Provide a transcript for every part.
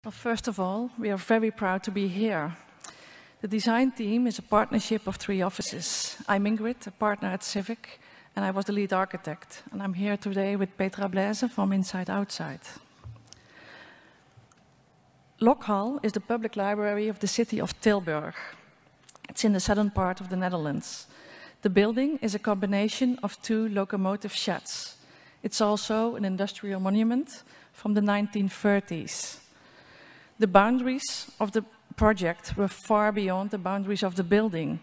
Well, first of all, we are very proud to be here. The design team is a partnership of 3 offices. I'm Ingrid, a partner at Civic, and I was the lead architect. And I'm here today with Petra Blaise from Inside Outside. Lokhal is the public library of the city of Tilburg. It's in the southern part of the Netherlands. The building is a combination of 2 locomotive sheds. It's also an industrial monument from the 1930s. The boundaries of the project were far beyond the boundaries of the building.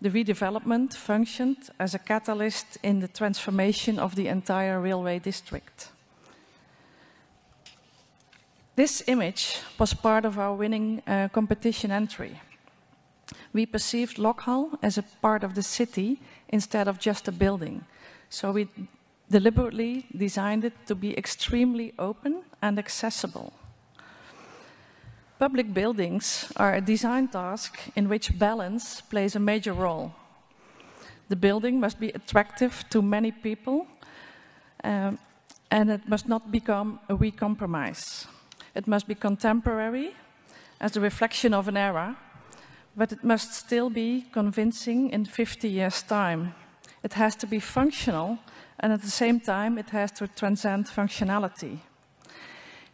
The redevelopment functioned as a catalyst in the transformation of the entire railway district. This image was part of our winning competition entry. We perceived Lokhal as a part of the city instead of just a building. So we deliberately designed it to be extremely open and accessible. Public buildings are a design task in which balance plays a major role. The building must be attractive to many people, and it must not become a weak compromise. It must be contemporary as a reflection of an era, but it must still be convincing in 50 years' time. It has to be functional, and at the same time, it has to transcend functionality.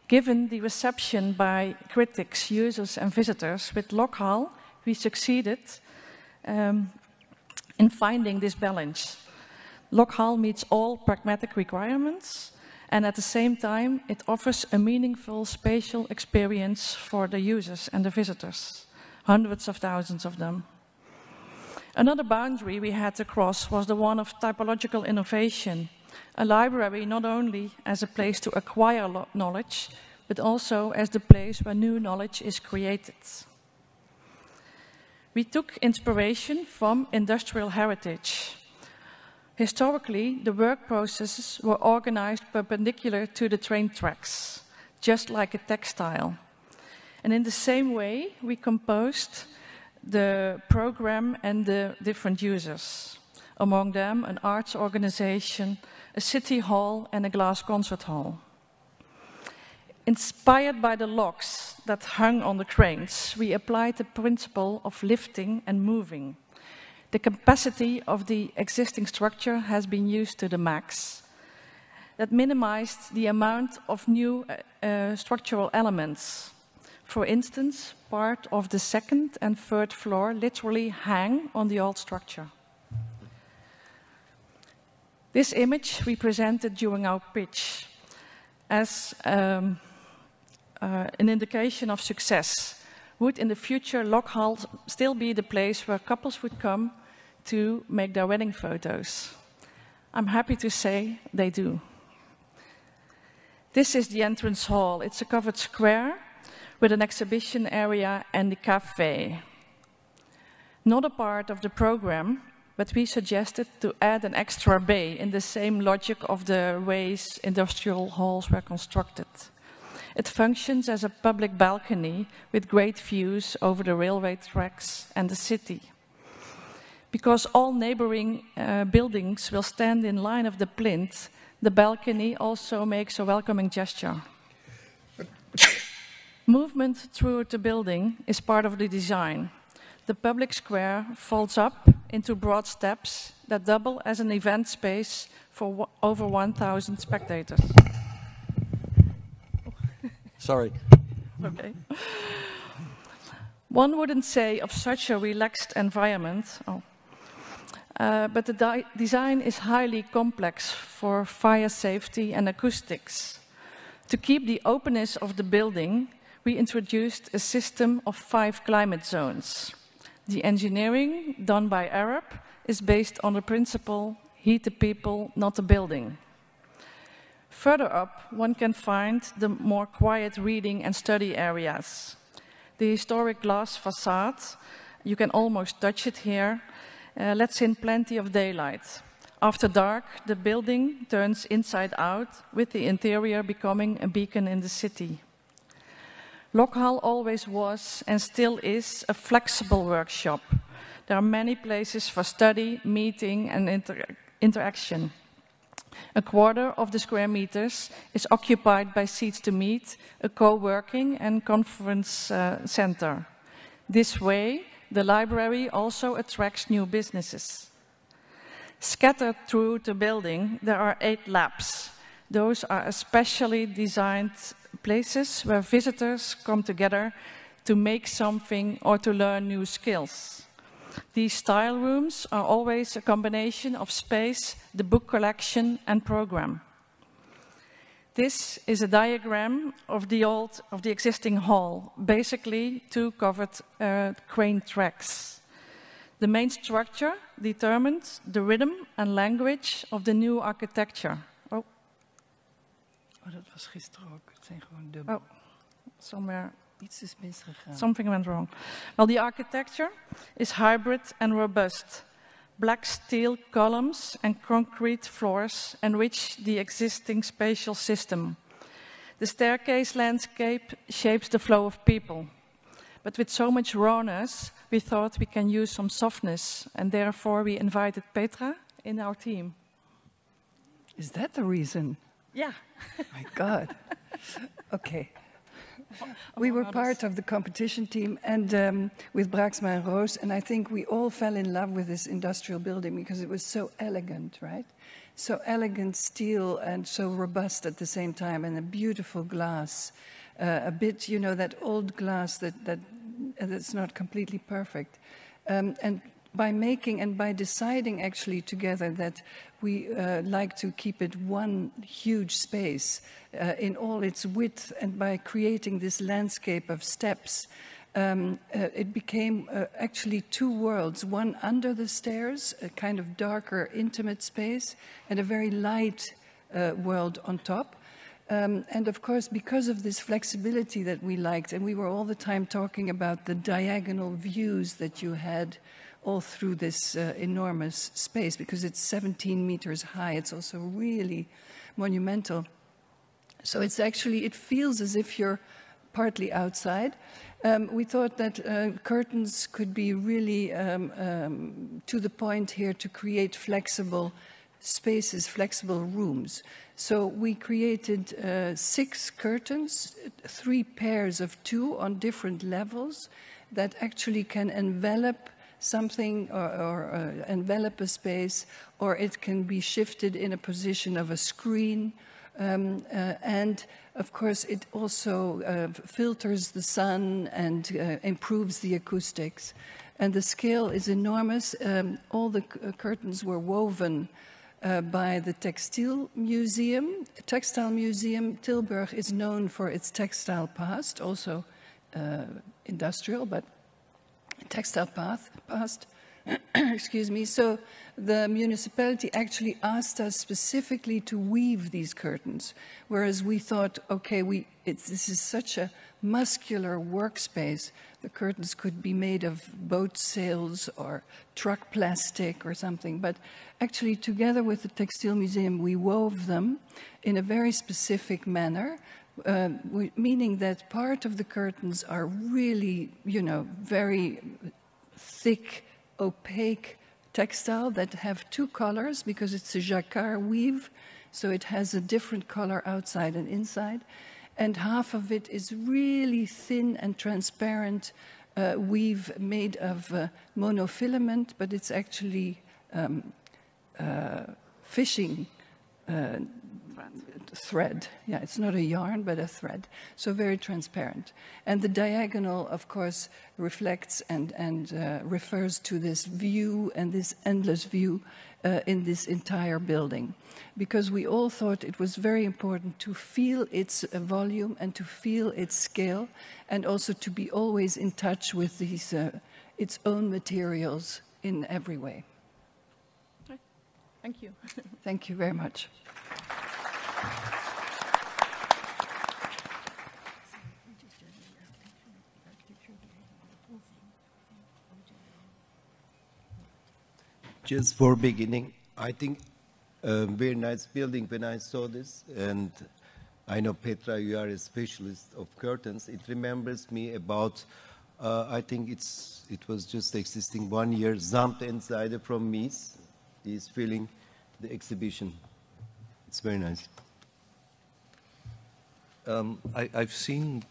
Given the reception by critics, users, and visitors with Lokhal, we succeeded in finding this balance. Lokhal meets all pragmatic requirements, and at the same time, it offers a meaningful spatial experience for the users and the visitors, hundreds of thousands of them. Another boundary we had to cross was the one of typological innovation. A library not only as a place to acquire knowledge, but also as the place where new knowledge is created. We took inspiration from industrial heritage. Historically, the work processes were organized perpendicular to the train tracks, just like a textile. And in the same way, we composed the program and the different users. Among them, an arts organization, a city hall, and a glass concert hall. Inspired by the locks that hung on the cranes, we applied the principle of lifting and moving. The capacity of the existing structure has been used to the max. That minimized the amount of new structural elements. For instance, part of the 2nd and 3rd floor literally hang on the old structure. This image we presented during our pitch as an indication of success. Would in the future Lokhal still be the place where couples would come to make their wedding photos? I'm happy to say they do. This is the entrance hall. It's a covered square with an exhibition area and the cafe. Not a part of the program, but we suggested to add an extra bay in the same logic of the ways industrial halls were constructed. It functions as a public balcony with great views over the railway tracks and the city. Because all neighboring buildings will stand in line of the plinth, the balcony also makes a welcoming gesture. Movement through the building is part of the design. The public square folds up into broad steps that double as an event space for over 1,000 spectators. Sorry. Okay. One wouldn't say of such a relaxed environment, but the design is highly complex for fire safety and acoustics. To keep the openness of the building, we introduced a system of 5 climate zones. The engineering done by Arup is based on the principle, heat the people, not the building. Further up, one can find the more quiet reading and study areas. The historic glass facade, you can almost touch it here, lets in plenty of daylight. After dark, the building turns inside out, with the interior becoming a beacon in the city. Lokhal always was and still is a flexible workshop. There are many places for study, meeting, and interaction. A quarter of the square meters is occupied by seats to meet, a co-working and conference center. This way, the library also attracts new businesses. Scattered through the building, there are 8 labs. Those are especially designed places where visitors come together to make something or to learn new skills. These style rooms are always a combination of space, the book collection, and program. This is a diagram of the existing hall, basically 2 covered crane tracks. The main structure determines the rhythm and language of the new architecture. Oh, dat was gisteren ook. Het zijn gewoon dubbel. Oh, somewhere. Iets is misgegaan. Something went wrong. Well, the architecture is hybrid and robust. Black steel columns and concrete floors enrich the existing spatial system. The staircase landscape shapes the flow of people. But with so much rawness, we thought we can use some softness, and therefore we invited Petra in our team. Is that the reason? Yeah. My God. Okay. We were part of the competition team and with Braaksma and Roos, and I think we all fell in love with this industrial building because it was so elegant, right? So elegant steel and so robust at the same time, and a beautiful glass. A bit, you know, that old glass that's not completely perfect. And by making and by deciding actually together that we like to keep it one huge space in all its width, and by creating this landscape of steps, it became actually 2 worlds, one under the stairs, a kind of darker, intimate space, and a very light world on top. And of course, because of this flexibility that we liked, and we were all the time talking about the diagonal views that you had all through this enormous space, because it's 17 meters high. It's also really monumental. So it's actually, it feels as if you're partly outside. We thought that curtains could be really to the point here to create flexible spaces, flexible rooms. So we created 6 curtains, 3 pairs of 2 on different levels that actually can envelop something or envelop a space, or it can be shifted in a position of a screen. And of course, it also filters the sun and improves the acoustics. And the scale is enormous. All the curtains were woven by the Textile Museum. Textile Museum Tilburg is known for its textile past, also industrial, but textile past. Excuse me. So the municipality actually asked us specifically to weave these curtains, whereas we thought, okay, this is such a muscular workspace. The curtains could be made of boat sails or truck plastic or something. But actually, together with the Textile Museum, we wove them in a very specific manner, meaning that part of the curtains are really, you know, very thick, opaque textile that have 2 colors because it's a jacquard weave, so it has a different color outside and inside. And half of it is really thin and transparent weave made of monofilament, but it's actually fishing thread. Yeah, it's not a yarn, but a thread. So very transparent. And the diagonal, of course, reflects and refers to this view and this endless view in this entire building. Because we all thought it was very important to feel its volume and to feel its scale, and also to be always in touch with these its own materials in every way. Thank you. Thank you very much. Just for beginning, I think a very nice building when I saw this, and I know, Petra, you are a specialist of curtains. It remembers me about, I think it was just existing 1 year, Samt Insider from Mies is filling the exhibition. It's very nice. I've seen,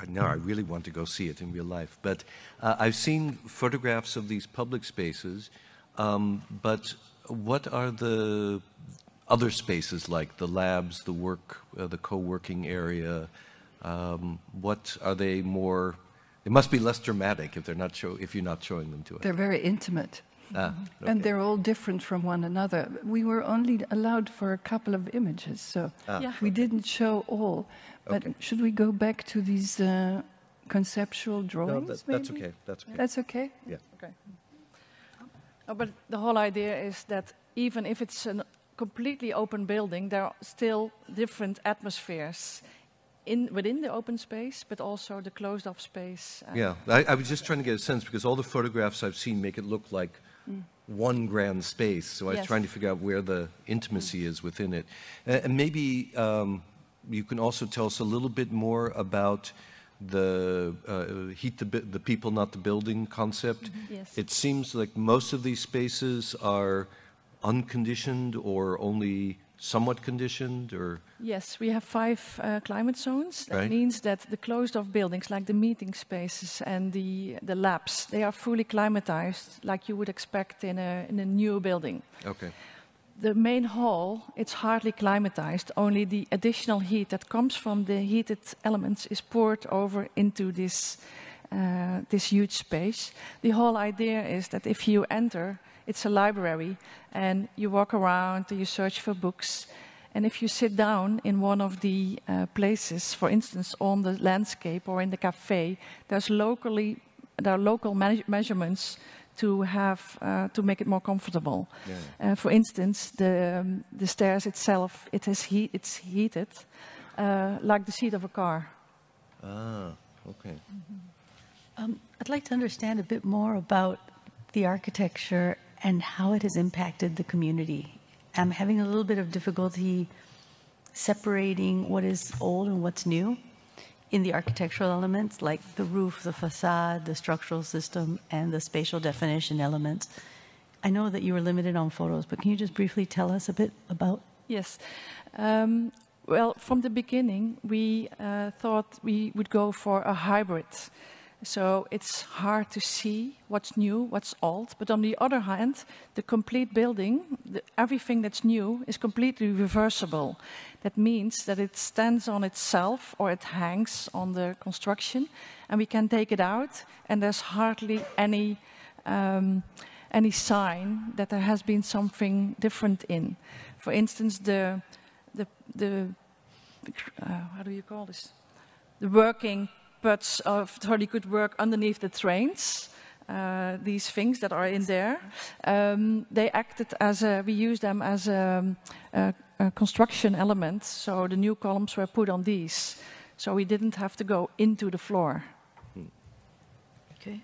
now I really want to go see it in real life, but I've seen photographs of these public spaces, but what are the other spaces like, the labs, the work, the co-working area? What are they more, they must be less dramatic if you're not showing them to us. They're very intimate. Okay. And they're all different from one another. We were only allowed for a couple of images, so Yeah. we didn't show all. But Okay. should we go back to these conceptual No, drawings? that's maybe? okay. That's okay. That's okay? Yeah. Okay. But the whole idea is that even if it's a completely open building, there are still different atmospheres within the open space, but also the closed-off space. Yeah, I was just trying to get a sense because all the photographs I've seen make it look like one grand space. So I was Yes. trying to figure out where the intimacy is within it. And maybe you can also tell us a little bit more about the the people, not the building concept. Yes. It seems like most of these spaces are unconditioned or only somewhat conditioned, or Yes, we have 5 climate zones. That Right. means that the closed-off buildings, like the meeting spaces and the labs, they are fully climatized, like you would expect in a new building. okay. The main hall, it's hardly climatized. Only the additional heat that comes from the heated elements is poured over into this huge space. The whole idea is that if you enter, it's a library, and you walk around, and you search for books. And if you sit down in one of the places, for instance, on the landscape or in the cafe, there are local measurements to have to make it more comfortable. Yeah. For instance, the stairs itself, it's heated like the seat of a car. Ah, okay. I'd like to understand a bit more about the architecture and how it has impacted the community. I'm having a little bit of difficulty separating what is old and what's new in the architectural elements, like the roof, the facade, the structural system, and the spatial definition elements. I know that you were limited on photos, but can you just briefly tell us a bit about? Yes. Well, from the beginning, we thought we would go for a hybrid. So it's hard to see what's new, what's old. But on the other hand, the complete building, everything that's new, is completely reversible. That means that it stands on itself or it hangs on the construction, and we can take it out, and there's hardly any sign that there has been something different in. For instance, the how do you call this? The working parts of how they could work underneath the trains. These things that are in there, they acted as we use them as a construction element. So the new columns were put on these, so we didn't have to go into the floor. Okay.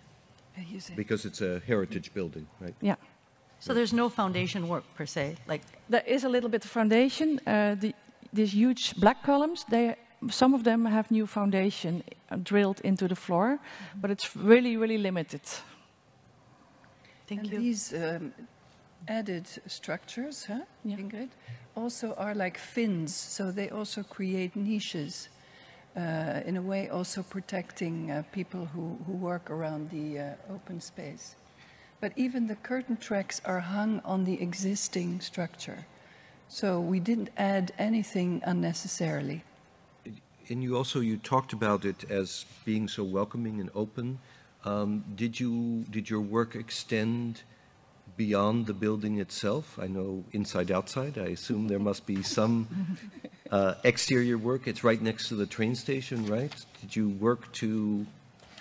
Because it's a heritage building, right? Yeah. So there's no foundation work per se, like There is a little bit of foundation. These huge black columns, some of them have new foundation drilled into the floor, but it's really, really limited. Thank And you. these added structures, Yeah. Ingrid, also are like fins, so they also create niches, in a way also protecting people who work around the open space. But even the curtain tracks are hung on the existing structure, so we didn't add anything unnecessarily. And you talked about it as being so welcoming and open. Did your work extend beyond the building itself? I know inside, outside. I assume there must be some exterior work. It's right next to the train station, right? Did you work to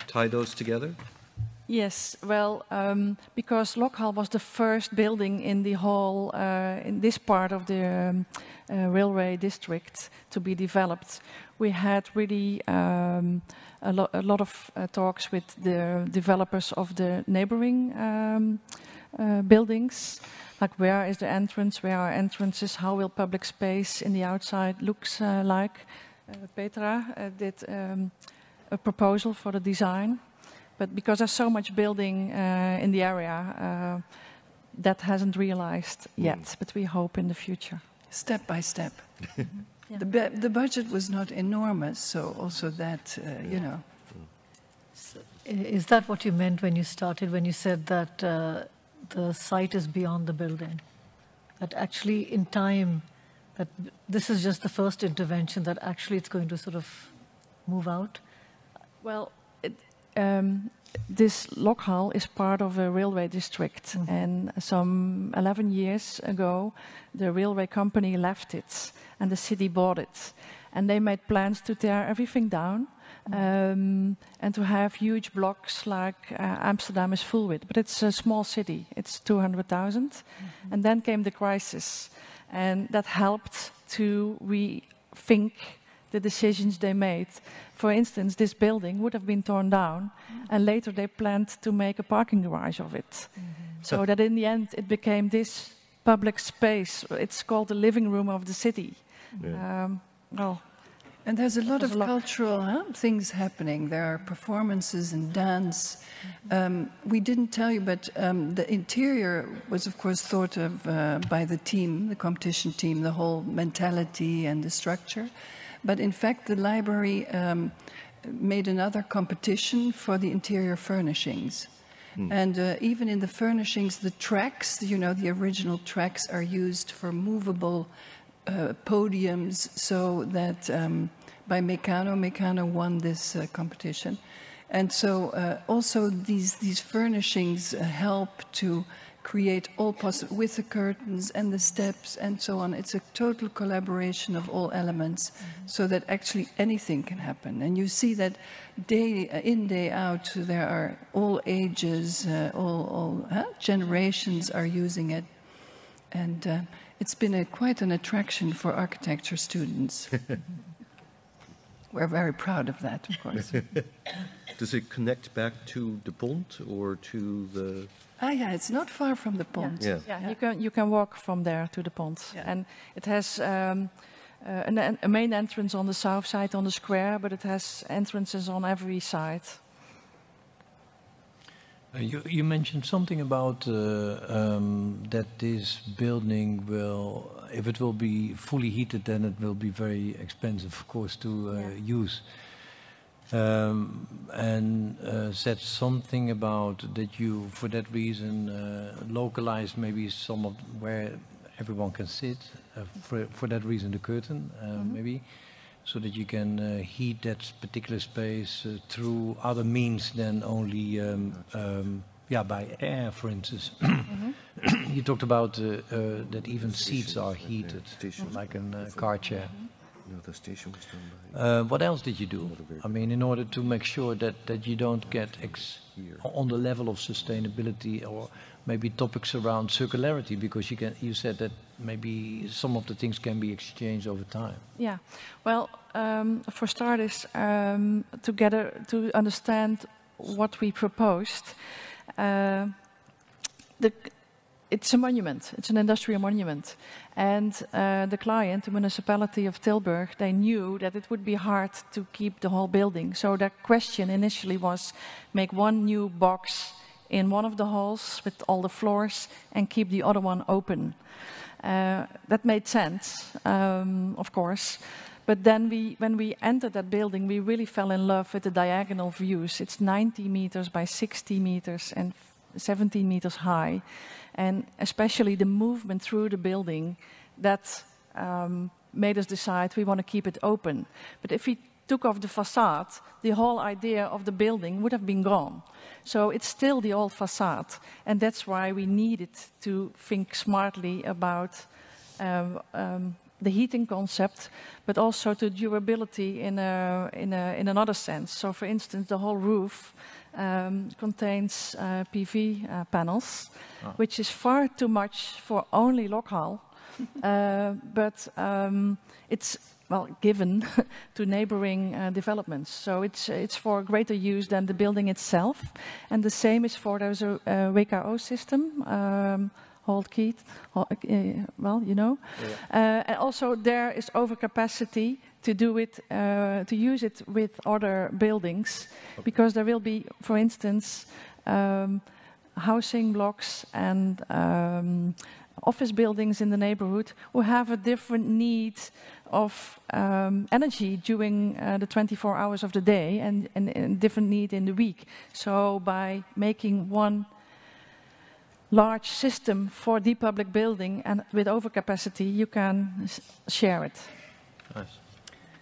tie those together? Yes, well, because Lokhal was the first building in the whole, in this part of the railway district to be developed, we had really a lot of talks with the developers of the neighboring buildings, like where is the entrance, where are entrances, how will public space in the outside looks like. Petra did a proposal for the design. But because there's so much building in the area, that hasn't realized yet, but we hope in the future. step by step. Yeah. The budget was not enormous, so also that, you know. Is that what you meant when you started, when you said that the site is beyond the building? That actually in time, that this is just the first intervention, that actually it's going to sort of move out? Well, this Lokhal is part of a railway district, and some 11 years ago, the railway company left it, and the city bought it, and they made plans to tear everything down, and to have huge blocks like Amsterdam is full with. But it's a small city; it's 200,000, and then came the crisis, and that helped to rethink the decisions they made. For instance, this building would have been torn down, and later they planned to make a parking garage of it. So that in the end it became this public space. It's called the living room of the city. Well, And there's a lot There's of a lot. cultural things happening. There are performances and dance. We didn't tell you, but the interior was, of course, thought of by the team, the competition team, the whole mentality and the structure. But in fact, the library made another competition for the interior furnishings. And even in the furnishings, the tracks, you know, the original tracks are used for movable podiums, so that by Meccano won this competition. And so also these furnishings help to create all possible, with the curtains and the steps and so on. It's a total collaboration of all elements, so that actually anything can happen. And you see that day in, day out, there are all ages, all generations are using it. And it's been quite an attraction for architecture students. We're very proud of that, of course. Does it connect back to the Pont or to the... Yeah, it's not far from the pond. Yeah. yeah, you can walk from there to the pond, Yeah. and it has a main entrance on the south side on the square, but it has entrances on every side. You mentioned something about that this building will, if it will be fully heated, then it will be very expensive, of course, to use. And said something about that you, for that reason, localized maybe some of where everyone can sit. For that reason, the curtain, maybe, so that you can heat that particular space through other means than only, by air, for instance. You talked about that even seats are heated, like a car chair. No, the station was done by... What else did you do? I mean, in order to make sure that you don't get on the level of sustainability, or maybe topics around circularity, because you said that maybe some of the things can be exchanged over time. Yeah, well, for starters, to understand what we proposed, it's a monument. It's an industrial monument. And the client, the municipality of Tilburg, they knew that it would be hard to keep the whole building. So their question initially was, make one new box in one of the halls with all the floors and keep the other one open. That made sense, of course. But then when we entered that building, we really fell in love with the diagonal views. It's 90 meters by 60 meters and 17 meters high. And especially the movement through the building, that made us decide we want to keep it open. But if we took off the facade, the whole idea of the building would have been gone. So it's still the old facade. And that's why we needed to think smartly about the heating concept, but also to durability in another sense. So for instance, the whole roof contains PV panels, which is far too much for only Lokhal, but it's given to neighboring developments. So it's for greater use than the building itself, and the same is for there's a WKO system. Hold-Keith, you know. Yeah. And also there is overcapacity to do it, to use it with other buildings, because there will be, for instance, housing blocks and office buildings in the neighborhood who have a different need of energy during the 24 hours of the day and different need in the week. So by making one large system for the public building and with overcapacity, you can share it. Nice.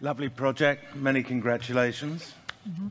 Lovely project. Many congratulations. Mm-hmm.